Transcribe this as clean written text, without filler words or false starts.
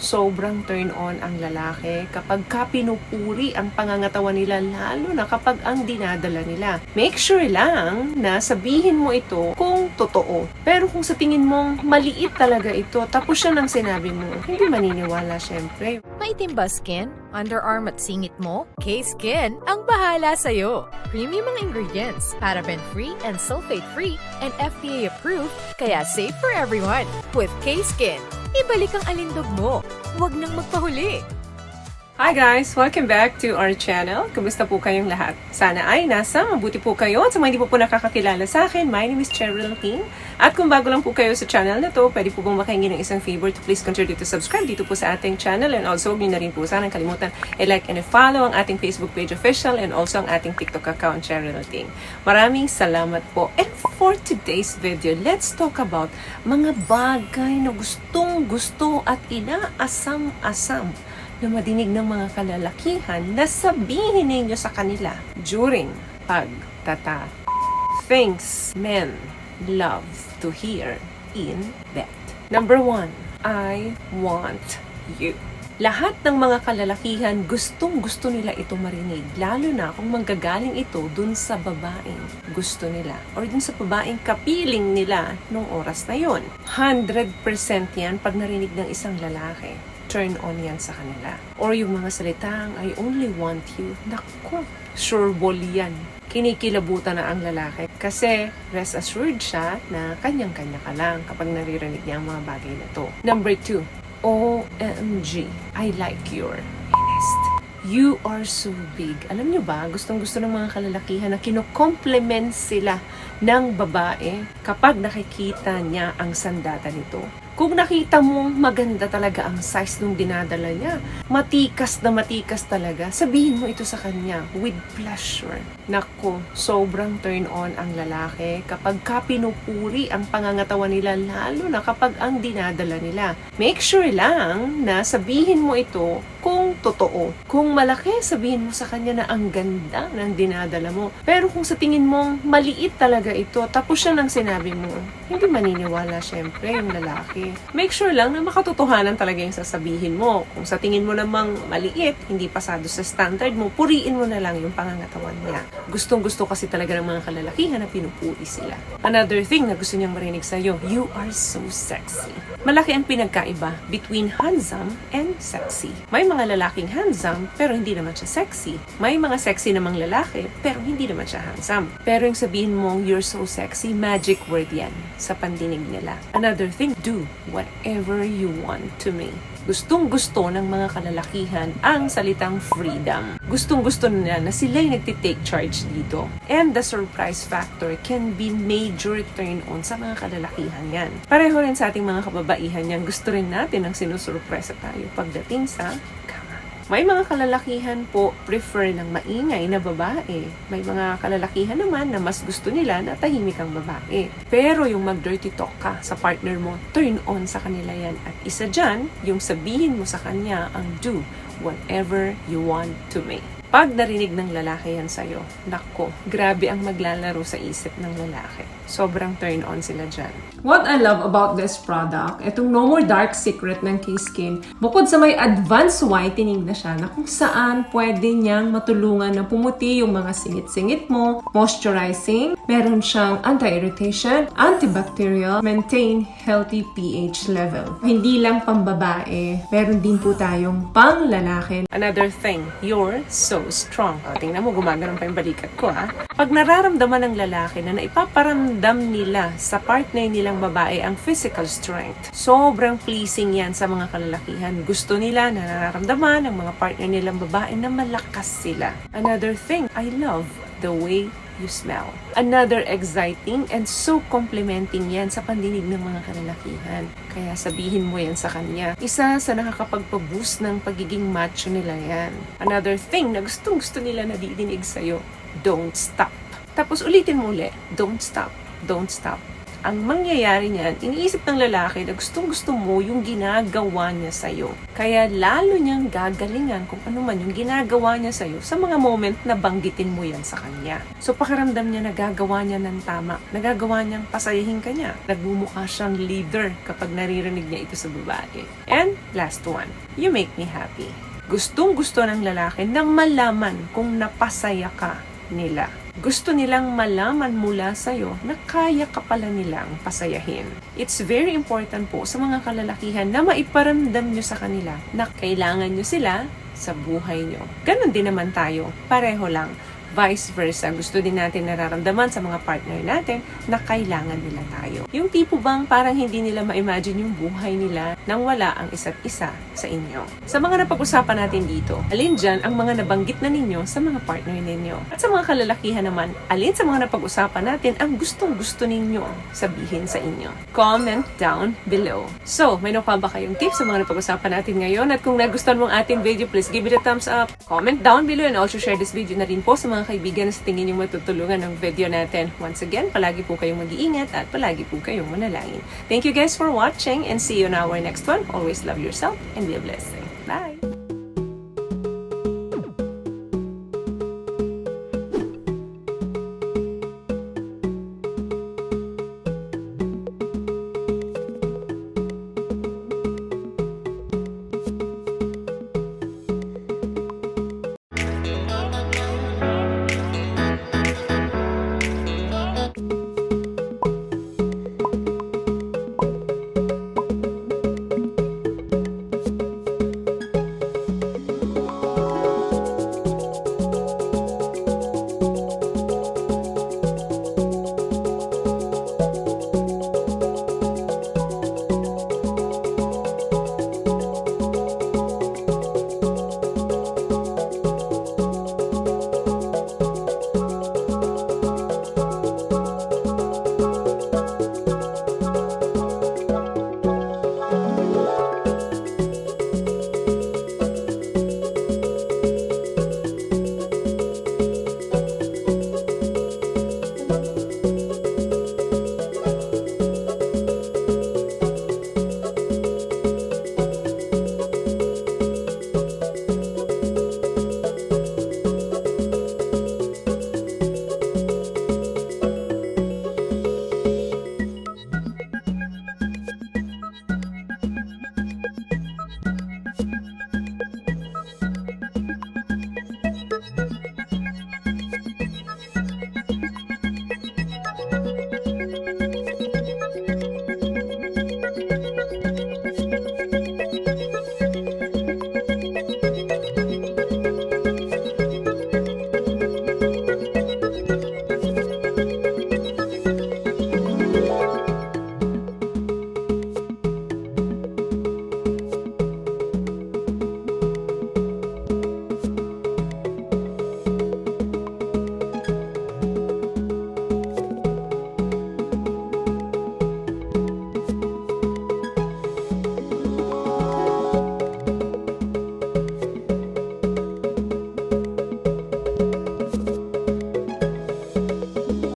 sobrang turn on ang lalaki kapag pinupuri ang pangangatawan nila, lalo na kapag ang dinadala nila. Make sure lang na sabihin mo ito kung totoo. Pero kung sa tingin mong maliit talaga ito, tapos siya nang sinabi mo, hindi maniniwala syempre. Maitim ba skin, underarm at singit mo? K-Skin ang bahala sa'yo. Premium ang ingredients, paraben-free and sulfate-free, and FDA-approved, kaya safe for everyone. With K-Skin, ibalik ang alindog mo. Huwag nang magpahuli. Hi guys! Welcome back to our channel. Kumusta po kayong lahat? Sana ay nasa mabuti po kayo. At sa mga hindi po nakakakilala sa akin, my name is Cheryl King. At kung bago lang po kayo sa channel na to, pwede po bang makahingi ng isang favor to please consider to subscribe dito po sa ating channel. And also, huwag niyo na rin po sanang kalimutan i-like and i-follow ang ating Facebook page official and also ang ating TikTok account, Cheryl King. Maraming salamat po. And for today's video, let's talk about mga bagay na gustong-gusto at inaasam-asam na madinig ng mga kalalakihan na sabihin ninyo sa kanila during pagtata. Things men love to hear in bed. Number 1, I want you. Lahat ng mga kalalakihan gustong-gusto nila ito marinig, lalo na kung manggagaling ito dun sa babaeng gusto nila or dun sa babaeng kapiling nila nung oras na yon. 100% yan pag narinig ng isang lalaki. Turn on yan sa kanila. Or yung mga salitang, I only want you. Naku, sure ball yan. Kinikilabutan na ang lalaki kasi rest assured siya na kanyang-kanya ka lang kapag naririnig niya ang mga bagay na to. Number 2, OMG, I like your nest. You are so big. Alam nyo ba, gustong-gusto ng mga kalalakihan na kino-compliment sila ng babae kapag nakikita niya ang sandata nito. Kung nakita mong maganda talaga ang size nung dinadala niya, matikas na matikas talaga, sabihin mo ito sa kanya with pleasure. Nako, sobrang turn on ang lalaki kapag pinupuri ang pangangatawan nila, lalo na kapag ang dinadala nila. Make sure lang na sabihin mo ito kung totoo. Kung malaki, sabihin mo sa kanya na ang ganda ng dinadala mo. Pero kung sa tingin mong maliit talaga ito, tapos siya nang sinabi mo, hindi maniniwala syempre yung lalaki. Make sure lang na makatotohanan talaga yung sasabihin mo. Kung sa tingin mo namang maliit, hindi pasado sa standard mo, puriin mo na lang yung pangangatawan niya. Gustong-gusto kasi talaga ng mga kalalakihan na pinupuri sila. Another thing na gusto niyang marinig sa'yo, you are so sexy. Malaki ang pinagkaiba between handsome and sexy. May mga lalaking handsome, pero hindi naman siya sexy. May mga sexy namang lalaki, pero hindi naman siya handsome. Pero yung sabihin mong you're so sexy, magic word yan sa pandinig nila. Another thing, do whatever you want to me. Gustong-gusto ng mga kalalakihan ang salitang freedom. Gustong-gusto nila na sila'y nagtitake charge dito. And the surprise factor can be major turn on sa mga kalalakihan yan. Pareho rin sa ating mga kababaihan yan, gusto rin natin ang sinusurpresa tayo pagdating sa kama. May mga kalalakihan po prefer ng maingay na babae. May mga kalalakihan naman na mas gusto nila na tahimik ang babae. Pero yung mag-dirty talk ka sa partner mo, turn on sa kanila yan. At isa dyan, yung sabihin mo sa kanya ang do whatever you want to me. Pag narinig ng lalaki yan sa'yo, nako, grabe ang maglalaro sa isip ng lalaki. Sobrang turn on sila dyan. What I love about this product, itong No More Dark Secret ng K-Skin, bukod sa may advanced whitening na siya na kung saan pwede niyang matulungan na pumuti yung mga singit-singit mo, moisturizing, meron siyang anti-irritation, antibacterial, maintain healthy pH level. Hindi lang pambabae, meron din po tayong pang lalaki. Another thing, you're so strong. O, tingnan mo, gumagano'n pa yung balikat ko, ha? Pag nararamdaman ng lalaki na naipaparamdam nila sa partner nilang babae ang physical strength, sobrang pleasing yan sa mga kalalakihan. Gusto nila na nararamdaman ng mga partner nilang babae na malakas sila. Another thing, I love the way you smell. Another exciting and so complimenting yan sa pandinig ng mga kalalakihan. Kaya sabihin mo yan sa kanya. Isa sa nakakapagpaboost ng pagiging macho nila yan. Another thing na gustong-gusto nila na didinig sa'yo, don't stop. Tapos ulitin mo ulit, don't stop, don't stop. ang mangyayari niyan, iniisip ng lalaki na gustong-gusto mo yung ginagawa niya sa'yo. Kaya lalo niyang gagalingan kung ano man yung ginagawa niya sa'yo sa mga moment na banggitin mo yan sa kanya. So pakiramdam niya nagagawa niya ng tama, nagagawa niyang pasayahin ka niya. Nagmumukha siyang leader kapag naririnig niya ito sa babae. And last one, you make me happy. Gustong-gusto ng lalaki na malaman kung napasaya ka nila. Gusto nilang malaman mula sa'yo na kaya ka pala nilang pasayahin. It's very important po sa mga kalalakihan na maiparamdam nyo sa kanila na kailangan nyo sila sa buhay nyo. Ganon din naman tayo, pareho lang. Vice versa, gusto din natin nararamdaman sa mga partner natin na kailangan nila tayo. Yung tipo bang parang hindi nila ma-imagine yung buhay nila nang wala ang isa't isa sa inyo. Sa mga napag-usapan natin dito, alin dyan ang mga nabanggit na ninyo sa mga partner ninyo? At sa mga kalalakihan naman, alin sa mga napag-usapan natin ang gustong-gusto ninyo sabihin sa inyo? Comment down below. So, may nakuha ba kayong tips sa mga napag-usapan natin ngayon? At kung nagustuhan mo ang ating video, please give it a thumbs up. Comment down below and also share this video na rin po sa mga kaibigan sa tingin yung matutulungan ng video natin. Once again, palagi po kayong mag-iingat at palagi po kayong manalangin. Thank you guys for watching and see you in our next one. Always love yourself and be a blessing. Bye!